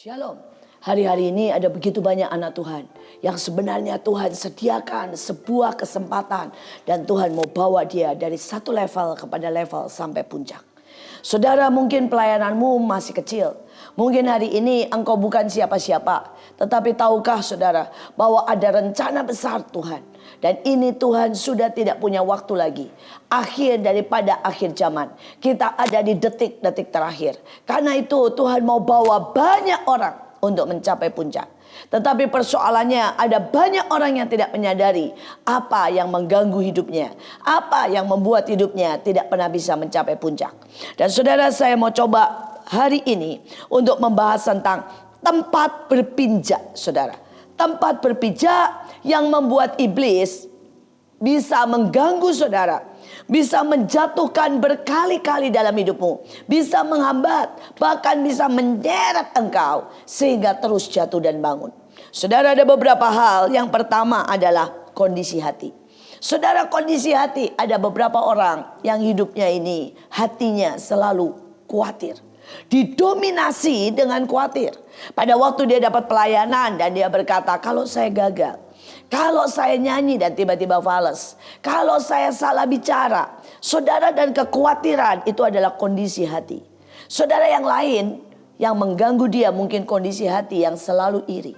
Shalom. Hari-hari ini ada begitu banyak anak Tuhan yang sebenarnya Tuhan sediakan sebuah kesempatan dan Tuhan mau bawa dia dari satu level kepada level sampai puncak. Saudara, mungkin pelayananmu masih kecil. Mungkin hari ini engkau bukan siapa-siapa. Tetapi tahukah saudara bahwa ada rencana besar Tuhan. Dan ini Tuhan sudah tidak punya waktu lagi. Akhir daripada akhir zaman. Kita ada di detik-detik terakhir. Karena itu Tuhan mau bawa banyak orang untuk mencapai puncak. Tetapi persoalannya ada banyak orang yang tidak menyadari apa yang mengganggu hidupnya. Apa yang membuat hidupnya tidak pernah bisa mencapai puncak. Dan saudara, saya mau coba hari ini untuk membahas tentang tempat berpijak, saudara. Tempat berpijak yang membuat iblis bisa mengganggu saudara, bisa menjatuhkan berkali-kali dalam hidupmu, bisa menghambat, bahkan bisa menyeret engkau sehingga terus jatuh dan bangun. Saudara, ada beberapa hal. Yang pertama adalah kondisi hati. Saudara, kondisi hati, ada beberapa orang yang hidupnya ini hatinya selalu khawatir, didominasi dengan khawatir. Pada waktu dia dapat pelayanan dan dia berkata, kalau saya gagal, kalau saya nyanyi dan tiba-tiba fales, kalau saya salah bicara. Saudara, dan kekhawatiran itu adalah kondisi hati. Saudara, yang lain yang mengganggu dia mungkin kondisi hati yang selalu iri.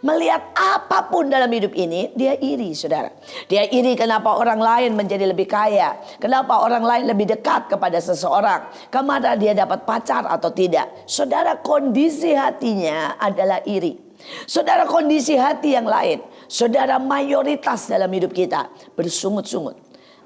Melihat apapun dalam hidup ini, dia iri, saudara. Dia iri kenapa orang lain menjadi lebih kaya. Kenapa orang lain lebih dekat kepada seseorang. Kemana dia dapat pacar atau tidak. Saudara, kondisi hatinya adalah iri. Saudara, kondisi hati yang lain. Saudara, mayoritas dalam hidup kita bersungut-sungut.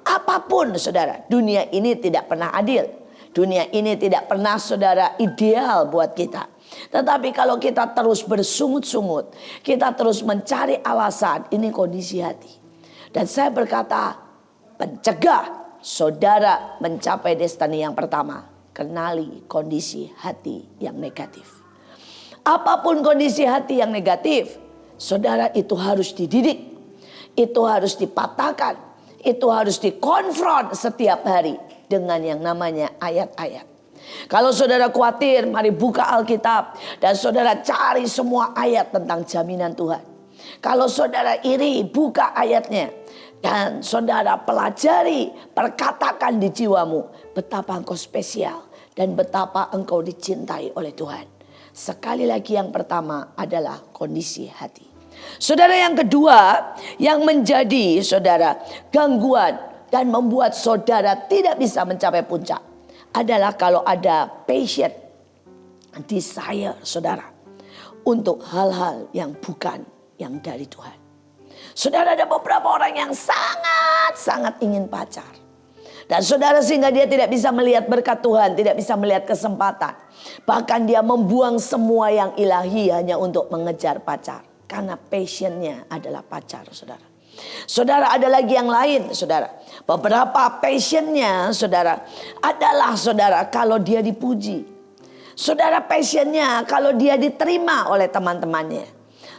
Apapun, saudara, dunia ini tidak pernah adil. Dunia ini tidak pernah, saudara, ideal buat kita. Tetapi kalau kita terus bersungut-sungut, kita terus mencari alasan, ini kondisi hati. Dan saya berkata, pencegah saudara mencapai destiny yang pertama. Kenali kondisi hati yang negatif. Apapun kondisi hati yang negatif, saudara, itu harus dididik. Itu harus dipatahkan. Itu harus dikonfront setiap hari dengan yang namanya ayat-ayat. Kalau saudara khawatir, mari buka Alkitab dan saudara cari semua ayat tentang jaminan Tuhan. Kalau saudara iri, buka ayatnya dan saudara pelajari, perkatakan di jiwamu betapa engkau spesial dan betapa engkau dicintai oleh Tuhan. Sekali lagi, yang pertama adalah kondisi hati. Saudara, yang kedua yang menjadi saudara gangguan dan membuat saudara tidak bisa mencapai puncak adalah kalau ada passion, desire saudara untuk hal-hal yang bukan yang dari Tuhan. Saudara, ada beberapa orang yang sangat ingin pacar. Dan saudara, sehingga dia tidak bisa melihat berkat Tuhan, tidak bisa melihat kesempatan. Bahkan dia membuang semua yang ilahi hanya untuk mengejar pacar. Karena passionnya adalah pacar, saudara. Saudara, ada lagi yang lain, saudara. Beberapa passionnya, saudara, adalah saudara kalau dia dipuji. Saudara, passionnya kalau dia diterima oleh teman-temannya.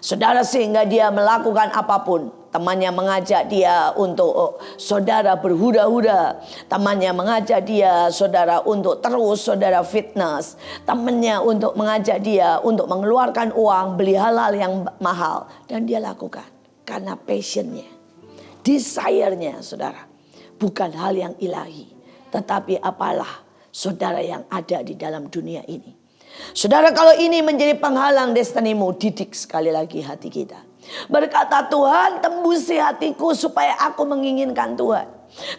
Saudara, sehingga dia melakukan apapun. Temannya mengajak dia untuk saudara berhuda-huda. Temannya mengajak dia saudara untuk terus saudara fitness. Temannya untuk mengajak dia untuk mengeluarkan uang beli hal-hal yang mahal. Dan dia lakukan karena passionnya, desire-nya saudara. Bukan hal yang ilahi, tetapi apalah saudara yang ada di dalam dunia ini. Saudara, kalau ini menjadi penghalang destinimu, didik sekali lagi hati kita. Berkata, Tuhan, tembusi hatiku supaya aku menginginkan Tuhan.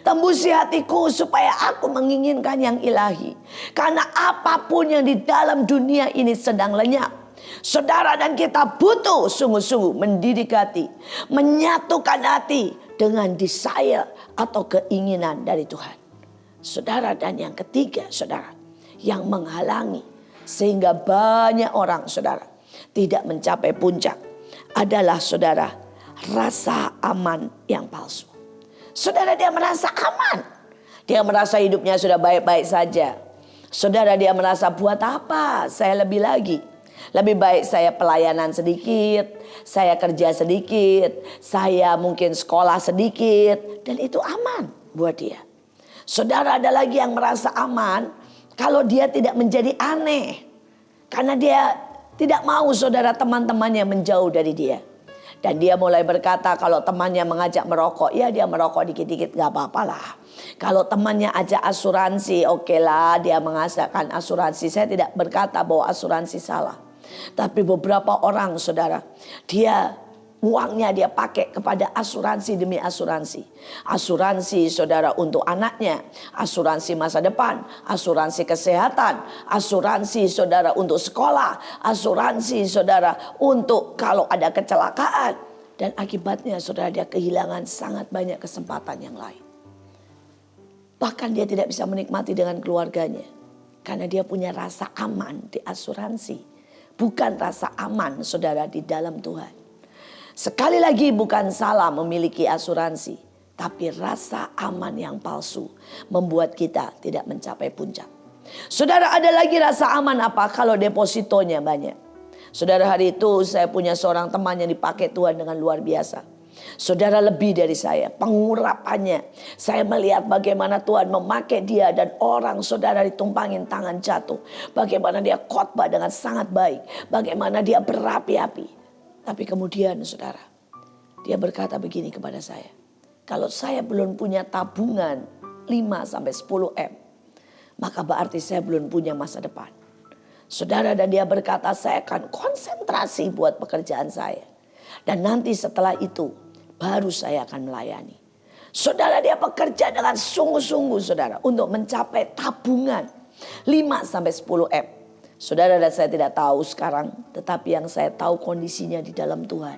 Tembusi hatiku supaya aku menginginkan yang ilahi. Karena apapun yang di dalam dunia ini sedang lenyap. Saudara, dan kita butuh sungguh-sungguh mendidik hati, menyatukan hati dengan desire atau keinginan dari Tuhan. Saudara, dan yang ketiga, saudara, yang menghalangi sehingga banyak orang, saudara, tidak mencapai puncak adalah, saudara, rasa aman yang palsu. Saudara, dia merasa aman. Dia merasa hidupnya sudah baik-baik saja. Saudara, dia merasa, buat apa saya lebih lagi? Lebih baik saya pelayanan sedikit, saya kerja sedikit, saya mungkin sekolah sedikit. Dan itu aman buat dia. Saudara, ada lagi yang merasa aman kalau dia tidak menjadi aneh. Karena dia Tidak mau saudara teman-temannya menjauh dari dia. Dan dia mulai berkata kalau temannya mengajak merokok, ya dia merokok dikit-dikit gak apa-apa lah. Kalau temannya ajak asuransi, oke lah dia mengajakkan asuransi. Saya tidak berkata bahwa asuransi salah. Tapi beberapa orang saudara, dia uangnya dia pakai kepada asuransi demi asuransi. Asuransi saudara untuk anaknya, asuransi masa depan, asuransi kesehatan, asuransi saudara untuk sekolah, asuransi saudara untuk kalau ada kecelakaan. Dan akibatnya saudara dia kehilangan sangat banyak kesempatan yang lain. Bahkan dia tidak bisa menikmati dengan keluarganya. Karena dia punya rasa aman di asuransi. Bukan rasa aman saudara di dalam Tuhan. Sekali lagi bukan salah memiliki asuransi. Tapi rasa aman yang palsu membuat kita tidak mencapai puncak. Saudara, ada lagi rasa aman apa? Kalau depositonya banyak. Saudara, hari itu saya punya seorang teman yang dipakai Tuhan dengan luar biasa. Saudara, lebih dari saya, pengurapannya. Saya melihat bagaimana Tuhan memakai dia dan orang saudara ditumpangin tangan jatuh. Bagaimana dia khotbah dengan sangat baik. Bagaimana dia berapi-api. Tapi kemudian saudara, dia berkata begini kepada saya. Kalau saya belum punya tabungan 5-10 M, maka berarti saya belum punya masa depan. Saudara, dan dia berkata saya akan konsentrasi buat pekerjaan saya. Dan nanti setelah itu baru saya akan melayani. Saudara, dia bekerja dengan sungguh-sungguh saudara untuk mencapai tabungan 5-10 M. Saudara, dan saya tidak tahu sekarang, tetapi yang saya tahu kondisinya di dalam Tuhan.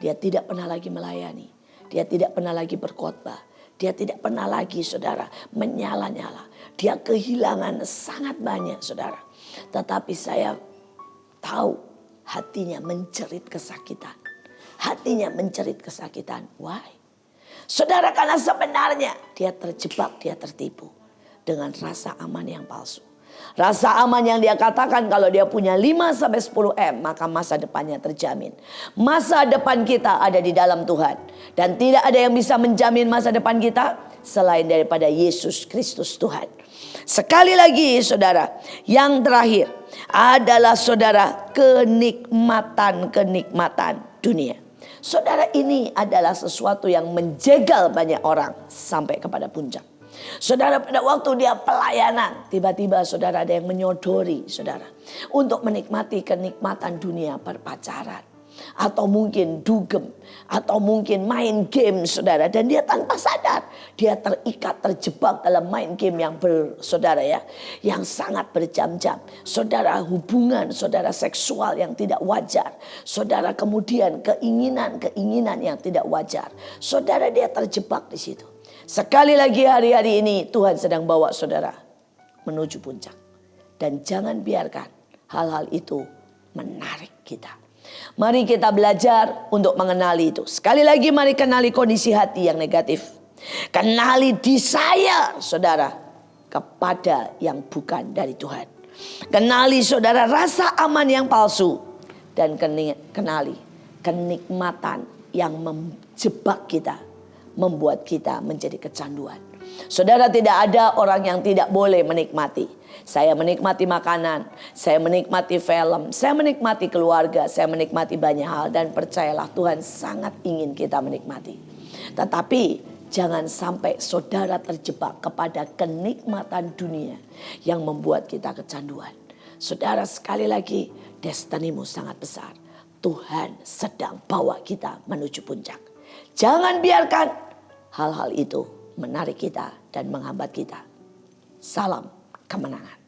Dia tidak pernah lagi melayani. Dia tidak pernah lagi berkhotbah. Dia tidak pernah lagi saudara menyala-nyala. Dia kehilangan sangat banyak saudara. Tetapi saya tahu hatinya menjerit kesakitan. Hatinya menjerit kesakitan. Why? Saudara, karena sebenarnya dia terjebak, dia tertipu dengan rasa aman yang palsu. Rasa aman yang dia katakan kalau dia punya 5-10 M maka masa depannya terjamin. Masa depan kita ada di dalam Tuhan. Dan tidak ada yang bisa menjamin masa depan kita selain daripada Yesus Kristus Tuhan. Sekali lagi saudara, yang terakhir adalah saudara kenikmatan dunia. Saudara, ini adalah sesuatu yang menjegal banyak orang sampai kepada puncak. Saudara, pada waktu dia pelayanan, tiba-tiba saudara ada yang menyodori saudara untuk menikmati kenikmatan dunia berpacaran. Atau mungkin dugem, atau mungkin main game saudara. Dan dia tanpa sadar, dia terikat, terjebak dalam main game yang saudara ya, yang sangat berjam-jam. Saudara, hubungan saudara seksual yang tidak wajar. Saudara, kemudian keinginan yang tidak wajar. Saudara, dia terjebak di situ. Sekali lagi hari-hari ini Tuhan sedang bawa saudara menuju puncak. Dan jangan biarkan hal-hal itu menarik kita. Mari kita belajar untuk mengenali itu. Sekali lagi mari kenali kondisi hati yang negatif. Kenali desire saudara kepada yang bukan dari Tuhan. Kenali saudara rasa aman yang palsu. Dan kenali kenikmatan yang menjebak kita. Membuat kita menjadi kecanduan. Saudara, tidak ada orang yang tidak boleh menikmati. Saya menikmati makanan, saya menikmati film, saya menikmati keluarga, saya menikmati banyak hal. Dan percayalah Tuhan sangat ingin kita menikmati. Tetapi jangan sampai saudara terjebak kepada kenikmatan dunia yang membuat kita kecanduan. Saudara, sekali lagi destinimu sangat besar. Tuhan sedang bawa kita menuju puncak. Jangan biarkan hal-hal itu menarik kita dan menghambat kita. Salam kemenangan.